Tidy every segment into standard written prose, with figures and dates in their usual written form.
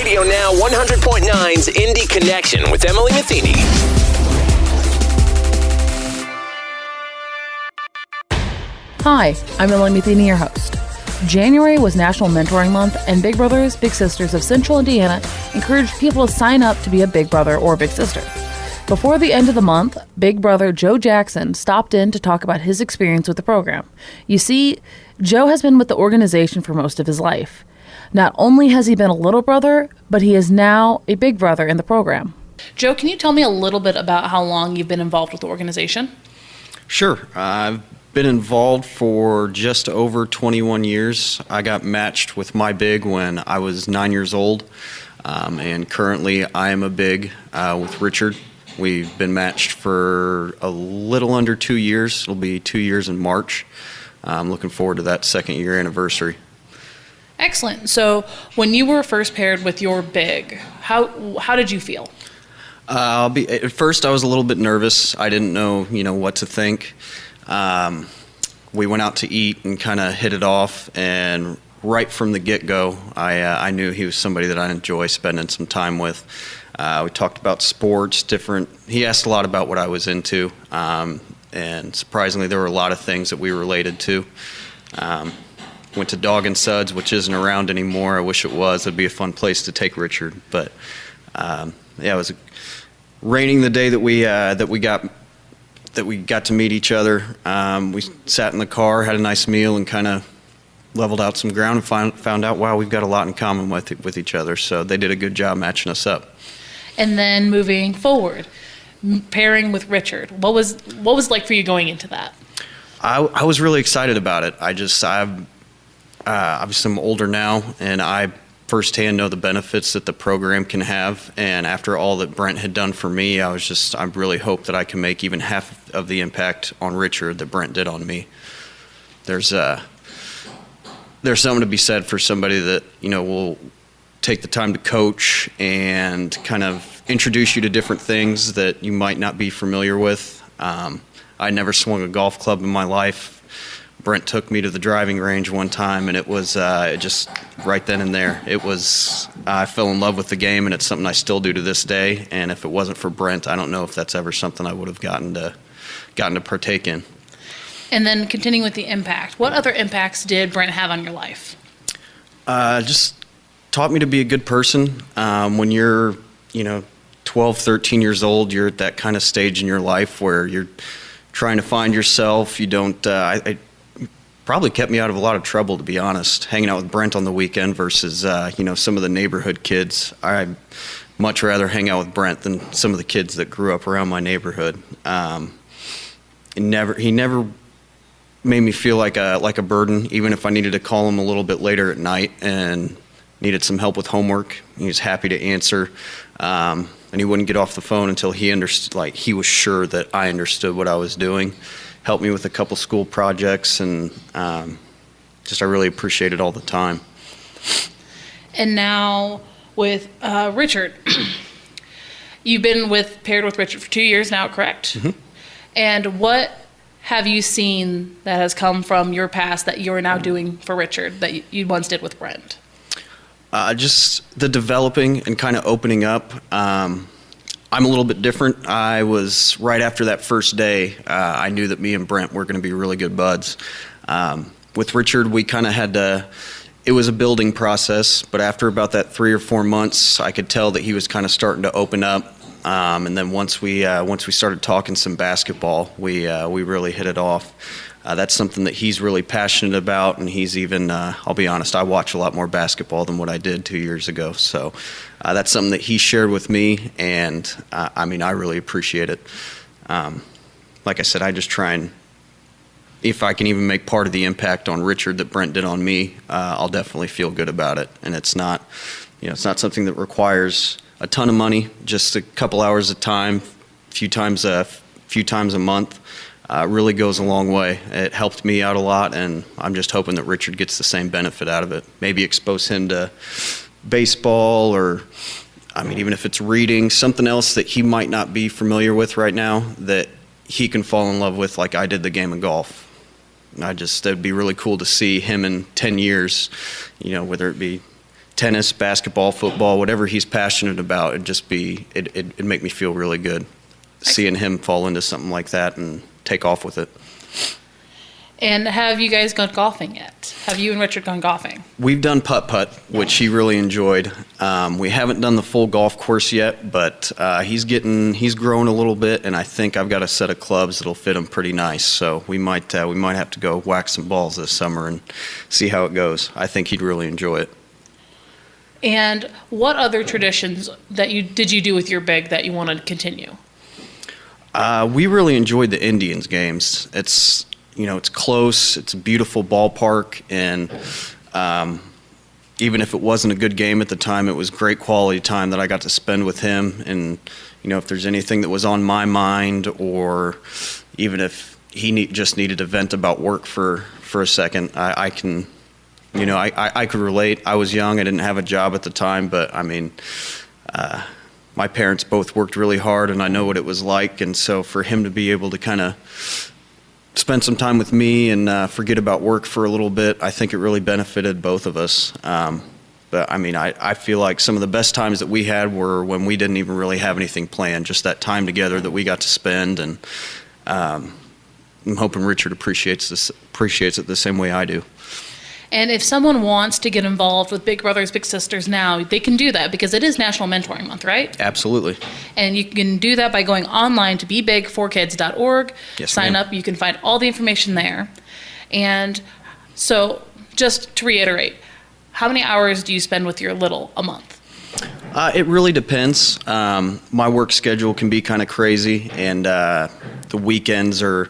RadioNOW 100.9's Indy Connection with Emily Matheny. Hi, I'm Emily Matheny, your host. January was National Mentoring Month, and Big Brothers Big Sisters of Central Indiana encouraged people to sign up to be a big brother or big sister. Before the end of the month, Big Brother Joe Jackson stopped in to talk about his experience with the program. You see, Joe has been with the organization for most of his life. Not only has he been a little brother, but he is now a big brother in the program. Joe, can you tell me a little bit about how long you've been involved with the organization? Sure. I've been involved for just over 21 years. I got matched with my big when I was 9 years old, and currently I am a big with Richard. We've been matched for a little under 2 years. It'll be 2 years in March. I'm looking forward to that second year anniversary. Excellent. So when you were first paired with your big, how did you feel? At first I was a little bit nervous. I didn't know, what to think. We went out to eat and kind of hit it off, and right from the get-go, I knew he was somebody that I enjoy spending some time with. We talked about sports, he asked a lot about what I was into, and surprisingly there were a lot of things that we related to. Went to Dog and Suds, which isn't around anymore. I wish it was. It'd be a fun place to take Richard, but it was raining the day that we got to meet each other. We sat in the car, had a nice meal, and kind of leveled out some ground and found out, wow, we've got a lot in common with each other. So they did a good job matching us up. And then moving forward, pairing with Richard, what was it like for you going into that? I was really excited about it. Obviously I'm older now, and I firsthand know the benefits that the program can have. And after all that Brent had done for me, I really hope that I can make even half of the impact on Richard that Brent did on me. There's something to be said for somebody that, will take the time to coach and kind of introduce you to different things that you might not be familiar with. I never swung a golf club in my life. Brent took me to the driving range one time, and it was just right then and there. I fell in love with the game, and it's something I still do to this day. And if it wasn't for Brent, I don't know if that's ever something I would have gotten to partake in. And then continuing with the impact, what other impacts did Brent have on your life? Just taught me to be a good person. When you're, 12, 13 years old, you're at that kind of stage in your life where you're trying to find yourself. You don't, I probably kept me out of a lot of trouble, to be honest, hanging out with Brent on the weekend versus, some of the neighborhood kids. I'd much rather hang out with Brent than some of the kids that grew up around my neighborhood. He never made me feel like a burden, even if I needed to call him a little bit later at night and needed some help with homework. He was happy to answer, and he wouldn't get off the phone until he understood, he was sure that I understood what I was doing. Helped me with a couple school projects, and I really appreciate it all the time. And now with Richard, you've been paired with Richard for 2 years now, correct? Mm-hmm. And what have you seen that has come from your past that you're now doing for Richard that you once did with Brent? Just the developing and kind of opening up. I'm a little bit different. I was, right after that first day, I knew that me and Brent were going to be really good buds. With Richard, we kind of had to, it was a building process, but after about that 3 or 4 months, I could tell that he was kind of starting to open up. And then once we started talking some basketball, we really hit it off. That's something that he's really passionate about, and he's even, I'll be honest, I watch a lot more basketball than what I did 2 years ago. So that's something that he shared with me, and I really appreciate it. Like I said, I just try and, if I can even make part of the impact on Richard that Brent did on me, I'll definitely feel good about it. And it's not something that requires a ton of money, just a couple hours of time, few times a month. Really goes a long way. It helped me out a lot, and I'm just hoping that Richard gets the same benefit out of it. Maybe expose him to baseball, or even if it's reading, something else that he might not be familiar with right now that he can fall in love with, like I did the game of golf. That'd be really cool to see him in 10 years, whether it be tennis, basketball, football, whatever he's passionate about, it'd make me feel really good seeing him fall into something like that and take off with it. And have you guys gone golfing yet? Have you and Richard gone golfing? We've done putt-putt, which he really enjoyed. We haven't done the full golf course yet, but he's grown a little bit, and I think I've got a set of clubs that'll fit him pretty nice. So we might have to go whack some balls this summer and see how it goes. I think he'd really enjoy it. And what other traditions did you do with your big that you want to continue? We really enjoyed the Indians games. It's close, it's a beautiful ballpark, and even if it wasn't a good game at the time, it was great quality time that I got to spend with him. And, if there's anything that was on my mind, or even if he just needed to vent about work for a second, I could relate. I was young, I didn't have a job at the time, but my parents both worked really hard, and I know what it was like. And so for him to be able to kind of spend some time with me and forget about work for a little bit, I think it really benefited both of us. But I feel like some of the best times that we had were when we didn't even really have anything planned, just that time together that we got to spend. And I'm hoping Richard appreciates it the same way I do. And if someone wants to get involved with Big Brothers Big Sisters now, they can do that because it is National Mentoring Month, right? Absolutely. And you can do that by going online to bebigforkids.org. Yes, sign ma'am. up. You can find all the information there. And so just to reiterate, how many hours do you spend with your little a month? It really depends. My work schedule can be kind of crazy, and the weekends are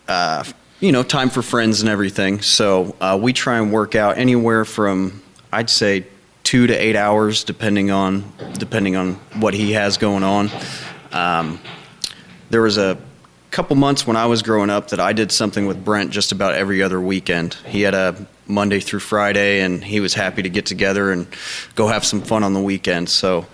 time for friends and everything. So we try and work out anywhere from, I'd say, 2 to 8 hours, depending on what he has going on. There was a couple months when I was growing up that I did something with Brent just about every other weekend. He had a Monday through Friday, and he was happy to get together and go have some fun on the weekend. So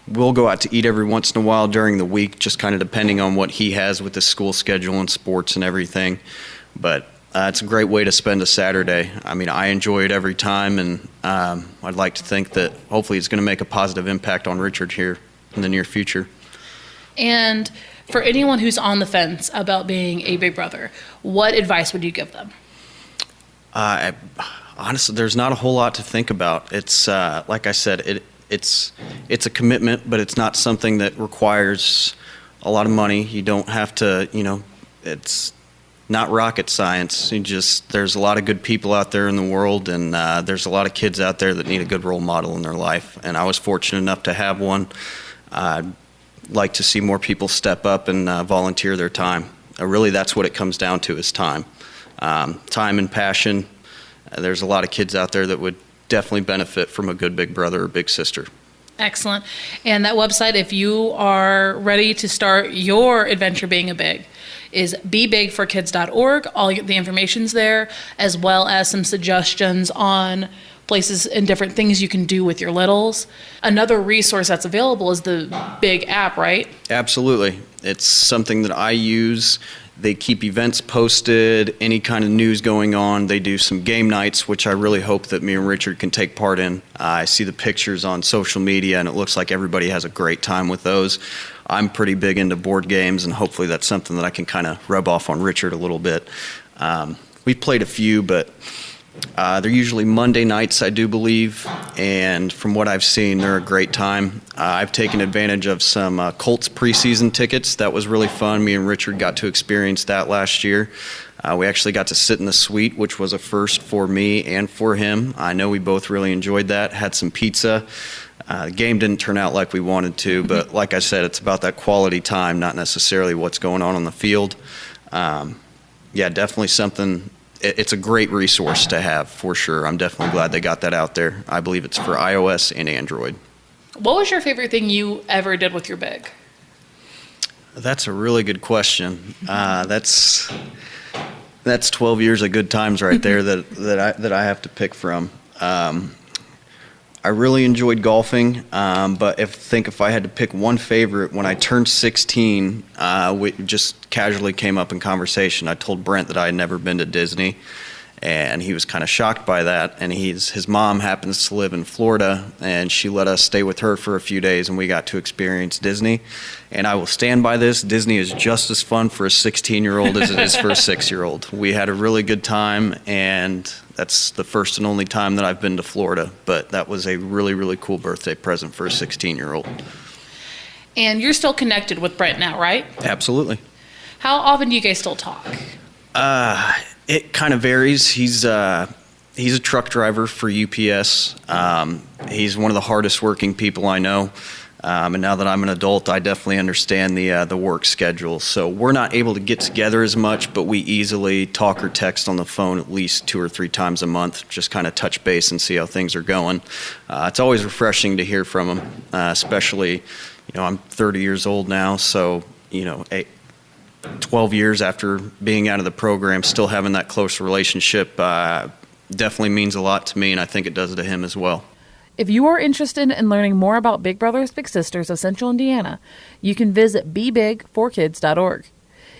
we'll go out to eat every once in a while during the week, just kind of depending on what he has with his school schedule and sports and everything. But it's a great way to spend a Saturday. I enjoy it every time, and I'd like to think that hopefully it's going to make a positive impact on Richard here in the near future. And for anyone who's on the fence about being a big brother, what advice would you give them? Honestly, there's not a whole lot to think about. It's like I said, it's a commitment, but it's not something that requires a lot of money. You don't have to, it's not rocket science. There's a lot of good people out there in the world, and there's a lot of kids out there that need a good role model in their life. And I was fortunate enough to have one. I'd like to see more people step up and volunteer their time. Really, that's what it comes down to, is time. Time and passion. There's a lot of kids out there that would definitely benefit from a good big brother or big sister. Excellent. And that website, if you are ready to start your adventure being a big, is bebigforkids.org. All the information's there, as well as some suggestions on places and different things you can do with your littles. Another resource that's available is the Big app, right? Absolutely. It's something that I use. They keep events posted, any kind of news going on. They do some game nights, which I really hope that me and Richard can take part in. I see the pictures on social media, and it looks like everybody has a great time with those. I'm pretty big into board games, and hopefully that's something that I can kind of rub off on Richard a little bit. We've played a few, but they're usually Monday nights, I do believe, and from what I've seen, they're a great time. I've taken advantage of some Colts preseason tickets. That was really fun. Me and Richard got to experience that last year. We actually got to sit in the suite, which was a first for me and for him. I know we both really enjoyed that, had some pizza. The game didn't turn out like we wanted to, but like I said, it's about that quality time, not necessarily what's going on the field. Definitely something. It's a great resource to have, for sure. I'm definitely glad they got that out there. I believe it's for iOS and Android. What was your favorite thing you ever did with your big? That's a really good question. That's 12 years of good times right there that I have to pick from. I really enjoyed golfing, but if I had to pick one favorite, when I turned 16, we just casually came up in conversation. I told Brent that I had never been to Disney, And he was kind of shocked by that. And his mom happens to live in Florida, and she let us stay with her for a few days, and we got to experience Disney. And I will stand by this. Disney is just as fun for a 16-year-old as it is for a 6-year-old. We had a really good time, and that's the first and only time that I've been to Florida. But that was a really, really cool birthday present for a 16-year-old. And you're still connected with Brent now, right? Absolutely. How often do you guys still talk? It kind of varies. He's a truck driver for UPS. He's one of the hardest working people I know. And now that I'm an adult, I definitely understand the work schedule. So we're not able to get together as much, but we easily talk or text on the phone at least 2 or 3 times a month, just kind of touch base and see how things are going. It's always refreshing to hear from him, especially, I'm 30 years old now, so, 12 years after being out of the program, still having that close relationship definitely means a lot to me, and I think it does to him as well. If you are interested in learning more about Big Brothers Big Sisters of Central Indiana, you can visit bebig4kids.org.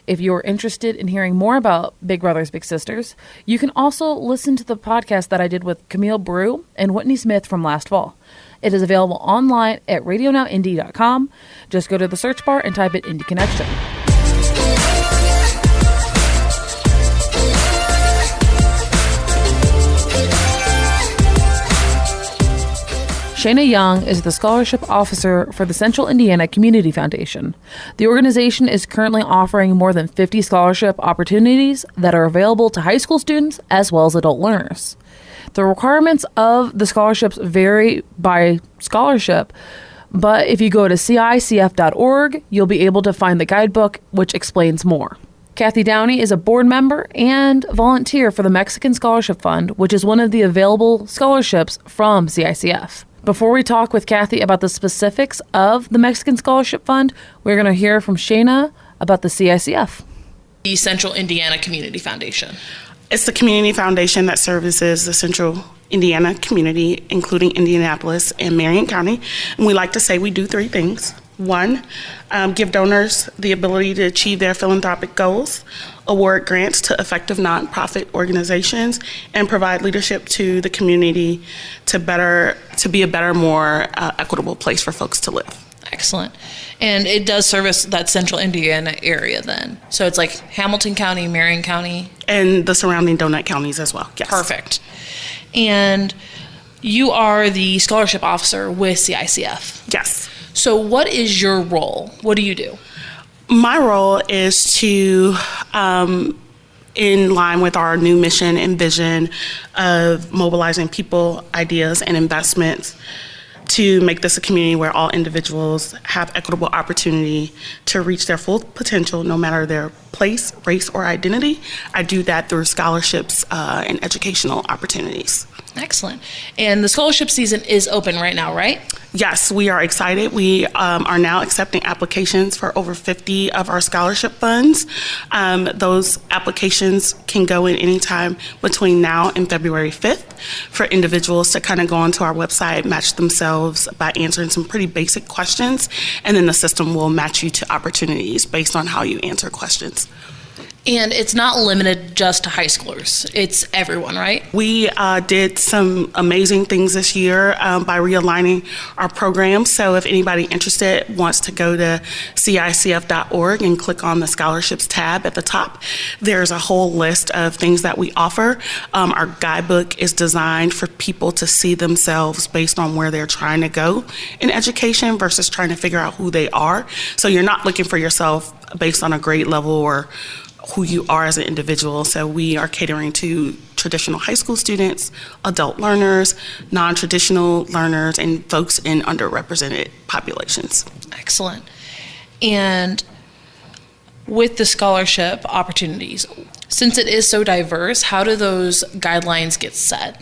If you are interested in hearing more about Big Brothers Big Sisters, you can also listen to the podcast that I did with Camille Brew and Whitney Smith from last fall. It is available online at RadioNOW100.9. Just go to the search bar and type in Indy Connection. Shanna Young is the scholarship officer for the Central Indiana Community Foundation. The organization is currently offering more than 50 scholarship opportunities that are available to high school students as well as adult learners. The requirements of the scholarships vary by scholarship, but if you go to CICF.org, you'll be able to find the guidebook, which explains more. Kathy Downey is a board member and volunteer for the Mexican Scholarship Fund, which is one of the available scholarships from CICF. Before we talk with Kathy about the specifics of the Mexican Scholarship Fund, we're going to hear from Shanna about the CICF. The Central Indiana Community Foundation. It's the community foundation that services the Central Indiana community, including Indianapolis and Marion County. And we like to say we do 3 things. 1, give donors the ability to achieve their philanthropic goals, award grants to effective nonprofit organizations, and provide leadership to the community to be a better, more equitable place for folks to live. Excellent. And it does service that Central Indiana area then. So it's like Hamilton County, Marion County. And the surrounding donut counties as well, yes. Perfect. And you are the scholarship officer with CICF. Yes. So what is your role? What do you do? My role is to, in line with our new mission and vision of mobilizing people, ideas, and investments to make this a community where all individuals have equitable opportunity to reach their full potential, no matter their place, race, or identity. I do that through scholarships and educational opportunities. Excellent. And the scholarship season is open right now, right? Yes, we are excited. We are now accepting applications for over 50 of our scholarship funds. Those applications can go in anytime between now and February 5th for individuals to kind of go onto our website, match themselves by answering some pretty basic questions, and then the system will match you to opportunities based on how you answer questions. And it's not limited just to high schoolers. It's everyone, right? We did some amazing things this year by realigning our programs. So if anybody interested wants to go to CICF.org and click on the scholarships tab at the top, there's a whole list of things that we offer. Our guidebook is designed for people to see themselves based on where they're trying to go in education versus trying to figure out who they are. So you're not looking for yourself based on a grade level or who you are as an individual. So we are catering to traditional high school students, adult learners, non-traditional learners, and folks in underrepresented populations. Excellent. And with the scholarship opportunities, since it is so diverse, how do those guidelines get set?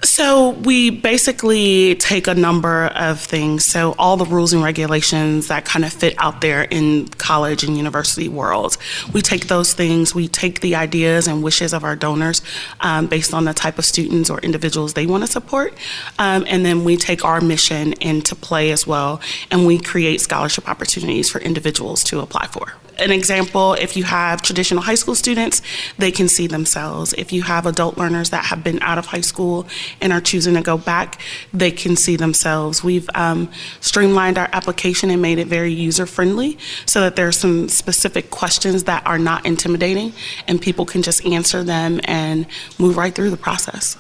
So we basically take a number of things. So all the rules and regulations that kind of fit out there in college and university world, we take those things, we take the ideas and wishes of our donors based on the type of students or individuals they want to support. And then we take our mission into play as well, and we create scholarship opportunities for individuals to apply for. an example, if you have traditional high school students, they can see themselves. If you have adult learners that have been out of high school and are choosing to go back, they can see themselves. We've streamlined our application and made it very user-friendly so that there are some specific questions that are not intimidating and people can just answer them and move right through the process.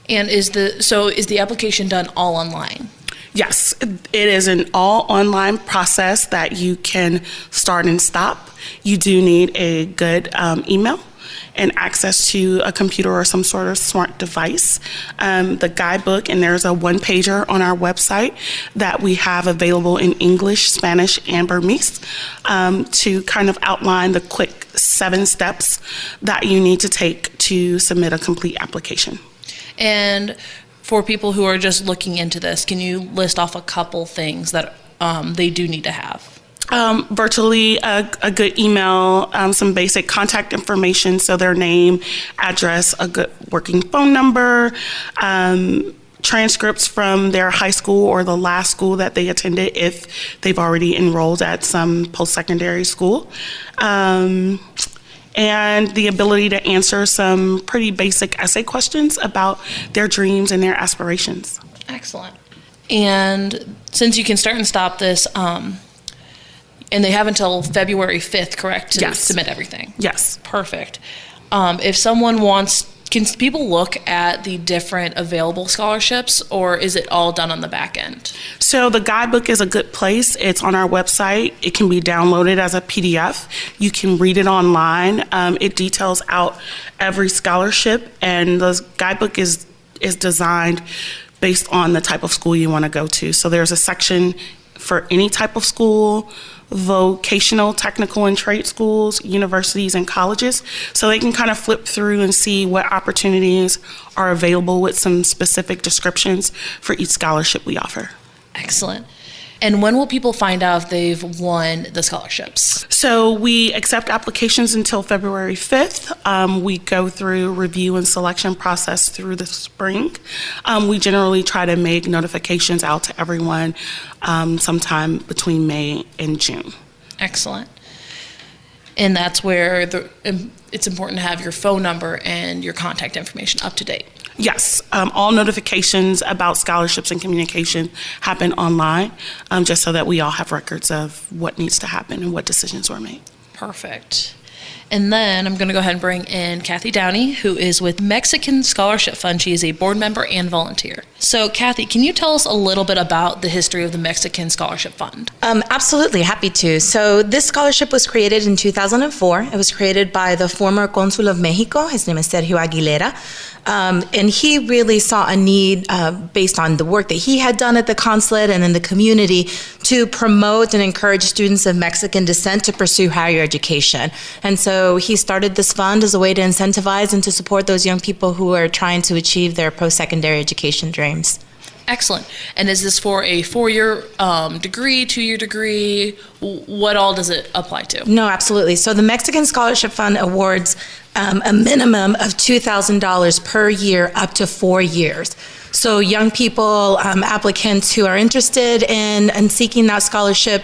And is the application done all online? Yes, it is an all online process that you can start and stop. You do need a good email and access to a computer or some sort of smart device. The guidebook, and there's a one-pager on our website that we have available in English, Spanish, and Burmese to kind of outline the quick 7 steps that you need to take to submit a complete application. And for people who are just looking into this, can you list off a couple things that they do need to have? Virtually a good email, some basic contact information, so their name, address, a good working phone number, transcripts from their high school or the last school that they attended if they've already enrolled at some post-secondary school. And the ability to answer some pretty basic essay questions about their dreams and their aspirations. Excellent. And since you can start and stop this, and they have until February 5th, correct, to submit everything? Yes. Perfect. If someone wants, can people look at the different available scholarships, or is it all done on the back end? So the guidebook is a good place. It's on our website. It can be downloaded as a PDF. You can read it online. It details out every scholarship, and the guidebook is designed based on the type of school you want to go to. So there's a section for any type of school, vocational, technical, and trade schools, universities, and colleges. So they can kind of flip through and see what opportunities are available with some specific descriptions for each scholarship we offer. Excellent. And when will people find out if they've won the scholarships? So we accept applications until February 5th. We go through review and selection process through the spring. We generally try to make notifications out to everyone sometime between May and June. Excellent. And that's where it's important to have your phone number and your contact information up to date. Yes, all notifications about scholarships and communication happen online, just so that we all have records of what needs to happen and what decisions were made. Perfect. And then I'm going to go ahead and bring in Kathy Downey, who is with Mexican Scholarship Fund. She is a board member and volunteer. So, Kathy, can you tell us a little bit about the history of the Mexican Scholarship Fund? Absolutely, happy to. So this scholarship was created in 2004. It was created by the former Consul of Mexico. His name is Sergio Aguilera. And he really saw a need based on the work that he had done at the consulate and in the community to promote and encourage students of Mexican descent to pursue higher education. And so he started this fund as a way to incentivize and to support those young people who are trying to achieve their post-secondary education dreams. Excellent. And is this for a 4-year degree, 2-year degree? What all does it apply to? No, absolutely. So the Mexican Scholarship Fund awards a minimum of $2,000 per year up to 4 years. So young people, applicants who are interested in seeking that scholarship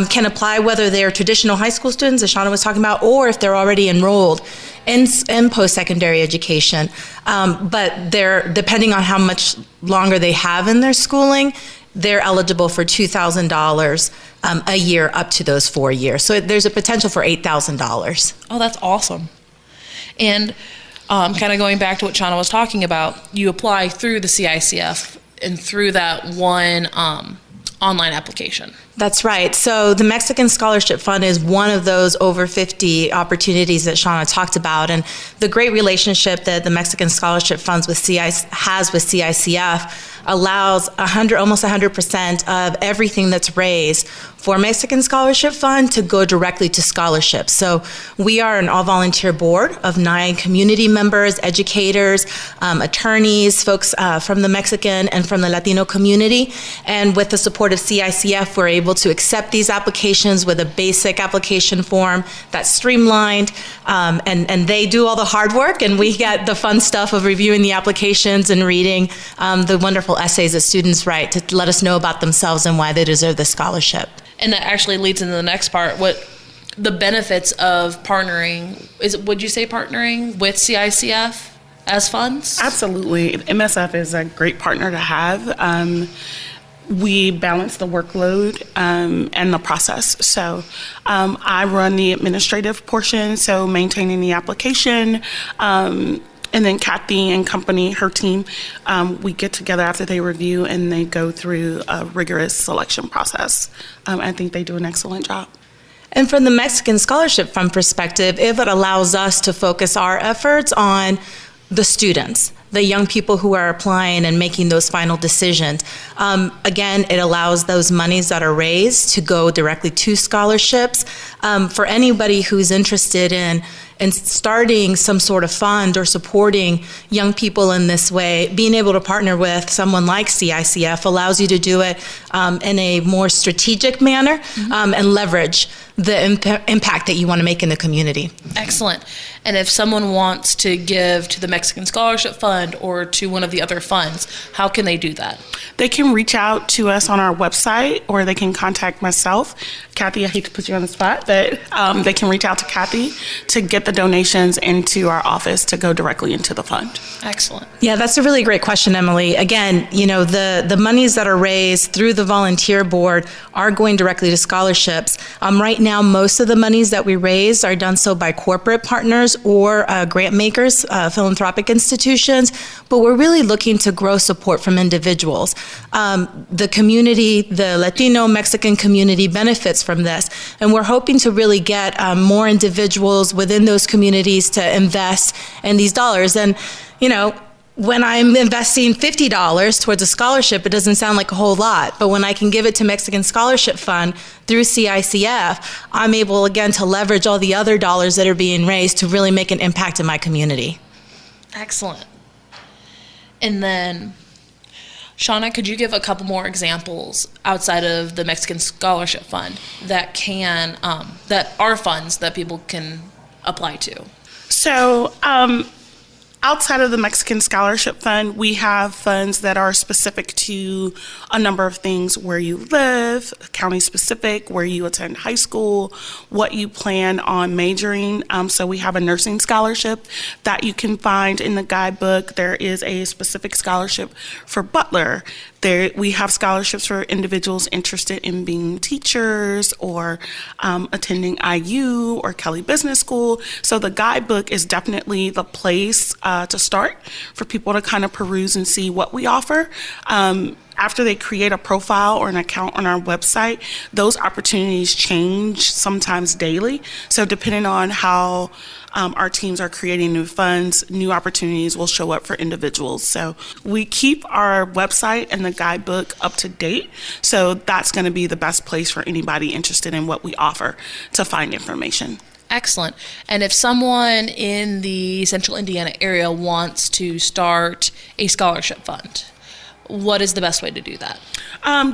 can apply, whether they're traditional high school students, as Shanna was talking about, or if they're already enrolled in post-secondary education. But they're, depending on how much longer they have in their schooling, they're eligible for $2,000 a year up to those 4 years. So there's a potential for $8,000. Oh, that's awesome. And kind of going back to what Shanna was talking about, you apply through the CICF and through that one online application. That's right. So the Mexican Scholarship Fund is one of those over 50 opportunities that Shanna talked about. And the great relationship that the Mexican Scholarship Funds has with CICF allows almost 100% of everything that's raised for Mexican Scholarship Fund to go directly to scholarships. So we are an all-volunteer board of 9 community members, educators, attorneys, folks from the Mexican and from the Latino community. And with the support of CICF, we're able to accept these applications with a basic application form that's streamlined, and they do all the hard work, and we get the fun stuff of reviewing the applications and reading the wonderful essays that students write to let us know about themselves and why they deserve the scholarship. And that actually leads into the next part. What the benefits of partnering. Would you say partnering with CICF as funds? Absolutely. MSF is a great partner to have. We balance the workload and the process. So I run the administrative portion, so maintaining the application. And then Kathy and company, her team, we get together after they review and they go through a rigorous selection process. I think they do an excellent job. And from the Mexican Scholarship Fund perspective, it allows us to focus our efforts on the students, the young people who are applying and making those final decisions. Again, it allows those monies that are raised to go directly to scholarships. For anybody who's interested in starting some sort of fund or supporting young people in this way, being able to partner with someone like CICF allows you to do it in a more strategic manner and leverage the impact that you want to make in the community. Excellent. And if someone wants to give to the Mexican Scholarship Fund or to one of the other funds, how can they do that? They can reach out to us on our website, or they can contact myself. Kathy, I hate to put you on the spot, but they can reach out to Kathy to get the donations into our office to go directly into the fund. Excellent. Yeah, that's a really great question, Emily. Again, the monies that are raised through the volunteer board are going directly to scholarships. Right now, most of the monies that we raise are done so by corporate partners or grant makers, philanthropic institutions, but we're really looking to grow support from individuals. The community, the Latino Mexican community benefits from this, and we're hoping to really get more individuals within those communities to invest in these dollars. And, when I'm investing $50 towards a scholarship, it doesn't sound like a whole lot. But when I can give it to Mexican Scholarship Fund through CICF, I'm able, again, to leverage all the other dollars that are being raised to really make an impact in my community. Excellent. And then, Shanna, could you give a couple more examples outside of the Mexican Scholarship Fund that are funds that people can apply to? So, outside of the Mexican Scholarship Fund, we have funds that are specific to a number of things: where you live, county specific, where you attend high school, what you plan on majoring. So we have a nursing scholarship that you can find in the guidebook. There is a specific scholarship for butler. We have scholarships for individuals interested in being teachers or attending IU or Kelly Business School. So the guidebook is definitely the place to start for people to kind of peruse and see what we offer. After they create a profile or an account on our website, those opportunities change sometimes daily. So depending on how our teams are creating new funds, new opportunities will show up for individuals. So we keep our website and the guidebook up to date. So that's going to be the best place for anybody interested in what we offer to find information. Excellent. And if someone in the Central Indiana area wants to start a scholarship fund, what is the best way to do that?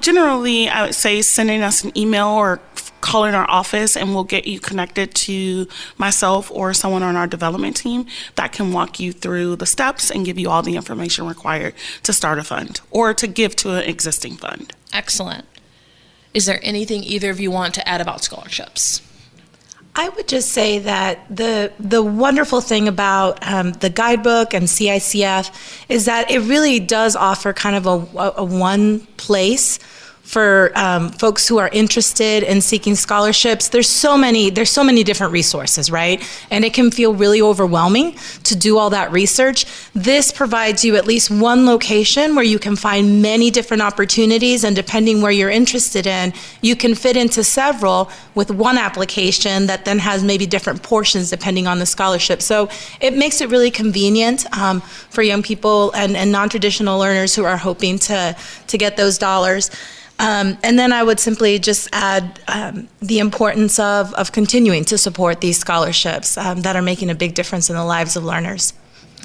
Generally, I would say sending us an email or calling our office, and we'll get you connected to myself or someone on our development team that can walk you through the steps and give you all the information required to start a fund or to give to an existing fund. Excellent. Is there anything either of you want to add about scholarships? I would just say that the wonderful thing about the guidebook and CICF is that it really does offer kind of a one place for folks who are interested in seeking scholarships. There's so many different resources, right? And it can feel really overwhelming to do all that research. This provides you at least one location where you can find many different opportunities, and depending where you're interested in, you can fit into several with one application that then has maybe different portions depending on the scholarship. So it makes it really convenient for young people and non-traditional learners who are hoping to get those dollars. And then I would simply just add the importance of continuing to support these scholarships that are making a big difference in the lives of learners.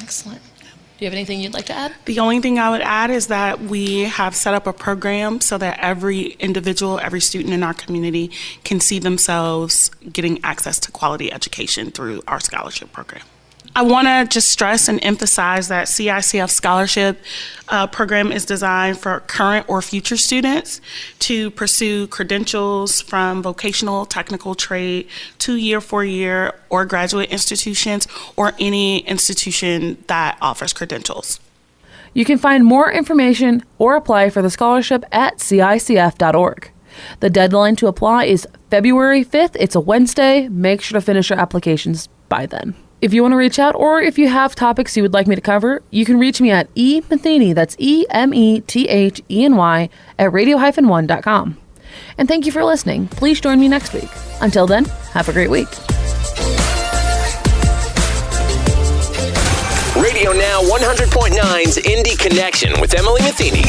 Excellent. Do you have anything you'd like to add? The only thing I would add is that we have set up a program so that every individual, every student in our community can see themselves getting access to quality education through our scholarship program. I want to just stress and emphasize that CICF scholarship program is designed for current or future students to pursue credentials from vocational, technical, trade, 2-year, 4-year, or graduate institutions, or any institution that offers credentials. You can find more information or apply for the scholarship at CICF.org. The deadline to apply is February 5th. It's a Wednesday. Make sure to finish your applications by then. If you want to reach out or if you have topics you would like me to cover, you can reach me at eMetheny, that's EMETHENY, at radio-1.com. And thank you for listening. Please join me next week. Until then, have a great week. Radio Now 100.9's Indy Connection with Emily Metheny.